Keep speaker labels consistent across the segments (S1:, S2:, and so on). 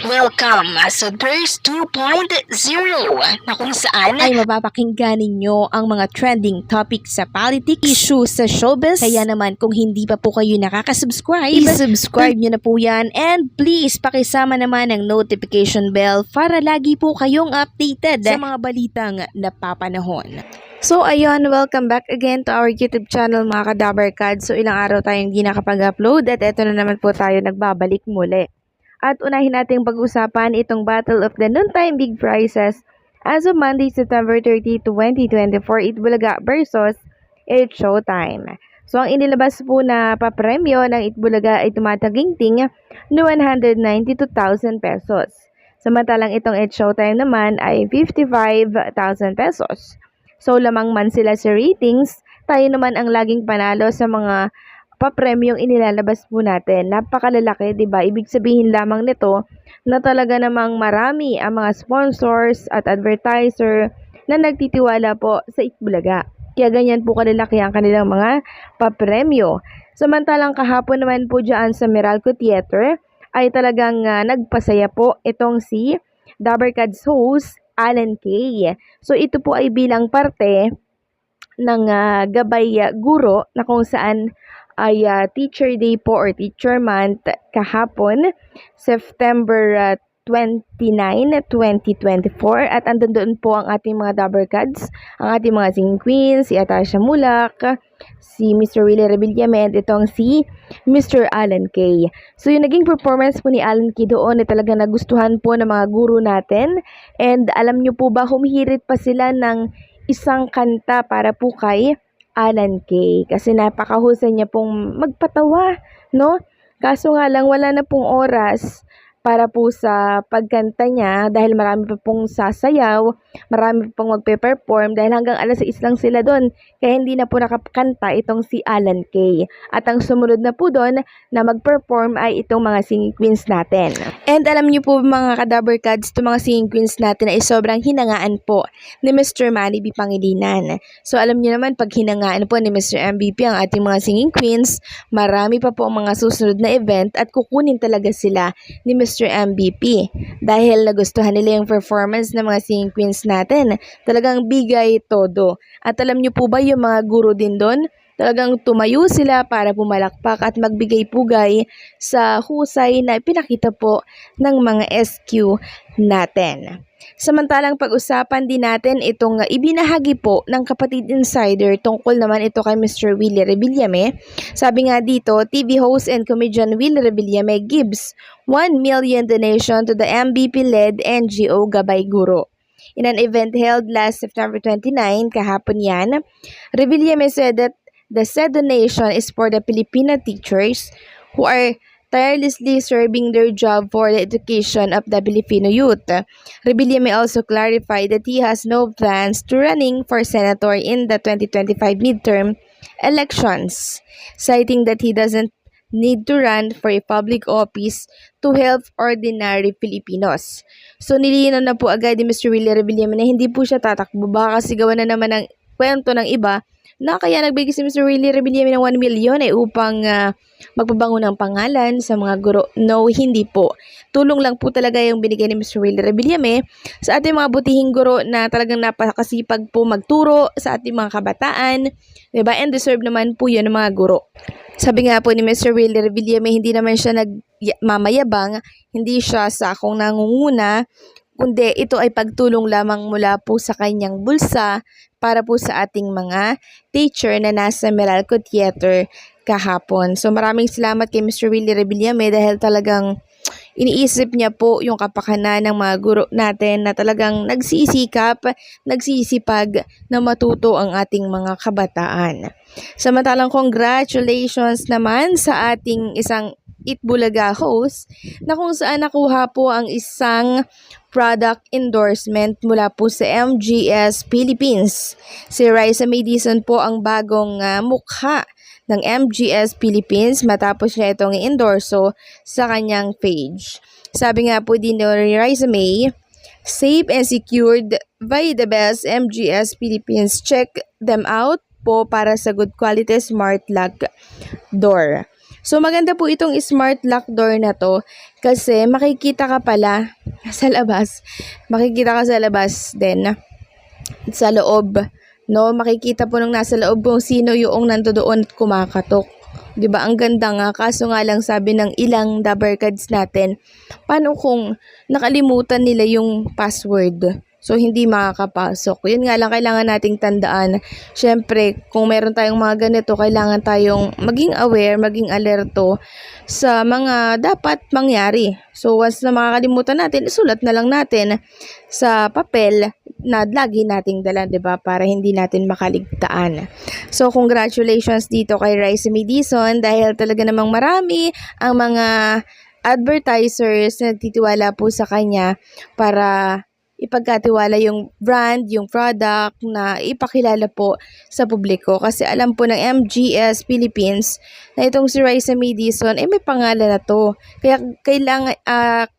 S1: Welcome sa Burst 2.0 na kung saan
S2: ay mapapakinggan ninyo ang mga trending topics sa politics, issues sa showbiz. Kaya naman kung hindi pa po kayo nakaka-subscribe, i-subscribe nyo na po yan. And please, pakisama naman ang notification bell para lagi po kayong updated sa mga balitang napapanahon. So ayun, welcome back again to our YouTube channel mga Kadabarkad. So ilang araw tayong hindi nakapag-upload at eto na naman po tayo nagbabalik muli. At unahin nating pag-usapan itong Battle of the Noontime Big Prizes as of Monday, September 30, 2024, Itbulaga versus It's Showtime. So ang inilabas po na papremyo ng Itbulaga ay tumataginting na 192,000 pesos. Samantalang itong It's Showtime naman ay 55,000 pesos. So lamang man sila sa ratings, tayo naman ang laging panalo sa mga papremyong inilalabas po natin. Napakalalaki, 'di ba? Ibig sabihin lamang nito na talaga namang marami ang mga sponsors at advertiser na nagtitiwala po sa Itbulaga. Kaya ganyan po kalalaki ang kanilang mga papremyo. Samantalang kahapon naman po diyan sa Meralco Theater ay talagang nagpasaya po itong si Dabarkad's host Alan K. So ito po ay bilang parte ng Gabay Guro na kung saan ay Teacher Day po or Teacher Month kahapon, September 29, 2024. At andun doon po ang ating mga Dabarkads, ang ating mga singing queens, si Atasha Mulak, si Mr. Willie Revillame, at itong si Mr. Alan K. So yung naging performance po ni Alan K doon ay talaga nagustuhan po ng mga guru natin. And alam nyo po ba, humihirit pa sila ng isang kanta para po kay Alan K. Kasi napakahusay niya pong magpatawa, no? Kaso nga lang wala na pong oras para po sa pagkanta niya dahil marami pa pong sasayaw, marami pa pong magpe-perform dahil hanggang alas 6 lang sila doon. Kaya hindi na po nakakanta itong si Alan K. At ang sumunod na po doon na mag-perform ay itong mga singing queens natin. And alam niyo po mga Kadabarkads, itong mga singing queens natin ay sobrang hinangaan po ni Mr. Manny B. Pangilinan. So alam niyo naman pag hinangaan po ni Mr. MVP ang ating mga singing queens, marami pa po ang mga susunod na event at kukunin talaga sila ni Mr. MVP dahil nagustuhan nila yung performance ng mga singing queens natin. Talagang bigay todo. At alam niyo po ba yung mga guro din doon? Talagang tumayo sila para pumalakpak at magbigay pugay sa husay na pinakita po ng mga SQ natin. Samantalang pag-usapan din natin itong ibinahagi po ng kapatid insider tungkol naman ito kay Mr. Willie Revillame. Sabi nga dito, TV host and comedian Willie Revillame gives 1 million donation to the MVP-led NGO Gabay Guro. In an event held last September 29, kahapon yan, Revillame said that the said donation is for the Filipino teachers who are tirelessly serving their job for the education of the Filipino youth. Revillame also clarified that he has no plans to running for senator in the 2025 midterm elections, citing that he doesn't need to run for a public office to help ordinary Filipinos. So nilinaw na po agad ni Mr. Willie Revillame na hindi po siya tatakbo, baka kasi gawa na naman ng kwento ng iba na kaya nagbigay si Mr. Willie Revillame ng 1 million ay upang magpabango ng pangalan sa mga guro. No, hindi po. Tulong lang po talaga yung binigay ni Mr. Willie Revillame sa ating mga butihing guro na talagang napakasipag po magturo sa ating mga kabataan. Diba? And deserve naman po yun ng mga guro. Sabi nga po ni Mr. Willie Revillame, hindi naman siya nagmamayabang, hindi siya sa akong nangunguna, kundi ito ay pagtulong lamang mula po sa kanyang bulsa para po sa ating mga teacher na nasa Meralco Theater kahapon. So maraming salamat kay Mr. Willie Revillame dahil talagang iniisip niya po yung kapakanan ng mga guro natin na talagang nagsisikap, nagsisipag na matuto ang ating mga kabataan. Samantalang congratulations naman sa ating isang Itbulaga host na kung saan nakuha po ang isang product endorsement mula po sa MGS Philippines. Si Raisa Madison po ang bagong mukha ng MGS Philippines matapos niya itong i-endorso sa kanyang page. Sabi nga po din ni Raisa May, safe and secured by the best MGS Philippines. Check them out po para sa good quality smart lock door. So maganda po itong smart lock door na to kasi makikita ka pala sa labas. Makikita ka sa labas din sa loob, no? Makikita po nung nasa loob kung sino yung nandoon at kumakatok. 'Di ba? Ang ganda nga, kaso nga lang sabi ng ilang dabarkads natin, paano kung nakalimutan nila yung password? So, hindi makakapasok. Yun nga lang, kailangan nating tandaan. Siyempre, kung meron tayong mga ganito, kailangan tayong maging aware, maging alerto sa mga dapat mangyari. So, once na makakalimutan natin, isulat na lang natin sa papel na lagi nating dala, 'di ba? Para hindi natin makaligtaan. So, congratulations dito kay Raisa Madison dahil talaga namang marami ang mga advertisers na nagtitiwala po sa kanya para ipagkatiwala yung brand, yung product na ipakilala po sa publiko. Kasi alam po ng MGS Philippines na itong si Raisa Madison, may pangalan na to. Kaya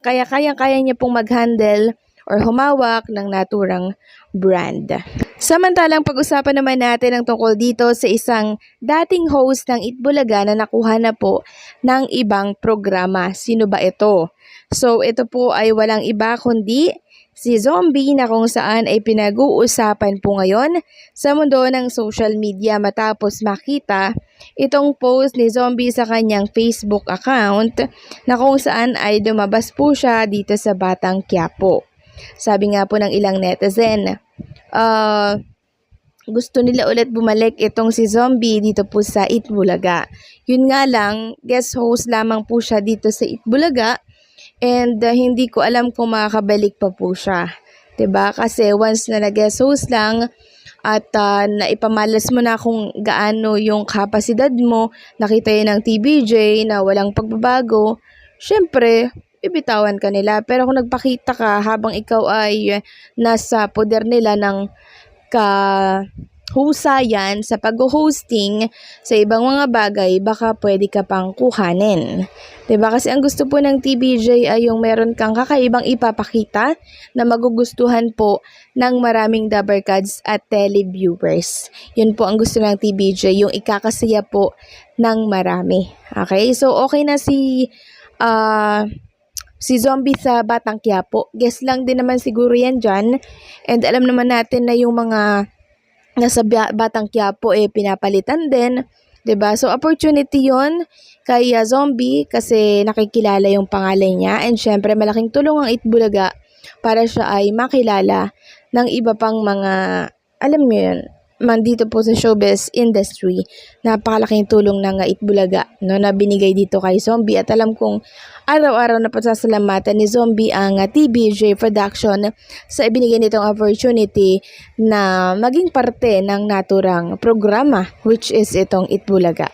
S2: kaya niya pong mag-handle or humawak ng naturang brand. Samantalang pag-usapan naman natin ang tungkol dito sa isang dating host ng Itbulaga na nakuha na po ng ibang programa. Sino ba ito? So ito po ay walang iba kundi si Zombie na kung saan ay pinag-uusapan po ngayon sa mundo ng social media matapos makita itong post ni Zombie sa kanyang Facebook account na kung saan ay lumabas po siya dito sa Batang Quiapo. Sabi nga po ng ilang netizen, gusto nila ulit bumalik itong si Zombie dito po sa Itbulaga. Yun nga lang, guest host lamang po siya dito sa Itbulaga. And hindi ko alam kung makakabalik pa po siya. 'Di ba? Kasi once na nag-guest host lang at naipamalas mo na kung gaano yung kapasidad mo, nakita yun ng TBJ na walang pagbabago, syempre, bibitawan ka nila. Pero kung nagpakita ka habang ikaw ay nasa poder nila ng husayan sa pag-hosting sa ibang mga bagay, baka pwede ka pang kuhanin. 'Di ba? Kasi ang gusto po ng TBJ ay yung meron kang kakaibang ipapakita na magugustuhan po ng maraming dabarkads at televiewers. Yun po ang gusto ng TBJ, yung ikakasaya po ng marami. Okay? So, okay na si Zombie sa Batang Quiapo. Guess lang din naman siguro yan dyan. And alam naman natin na yung mga nasa Batang Quiapo pinapalitan din, 'di ba? So opportunity 'yon kay Zombie kasi nakikilala yung pangalan niya and syempre malaking tulong ang Itbulaga para siya ay makilala ng iba pang mga, alam mo 'yun, dito po sa showbiz industry. Napakalaking tulong ng Itbulaga, no, na binigay dito kay Zombie at alam kong araw-araw na pasasalamatan ni Zombie ang TBJ Production sa ibinigay nitong opportunity na maging parte ng naturang programa which is itong Itbulaga.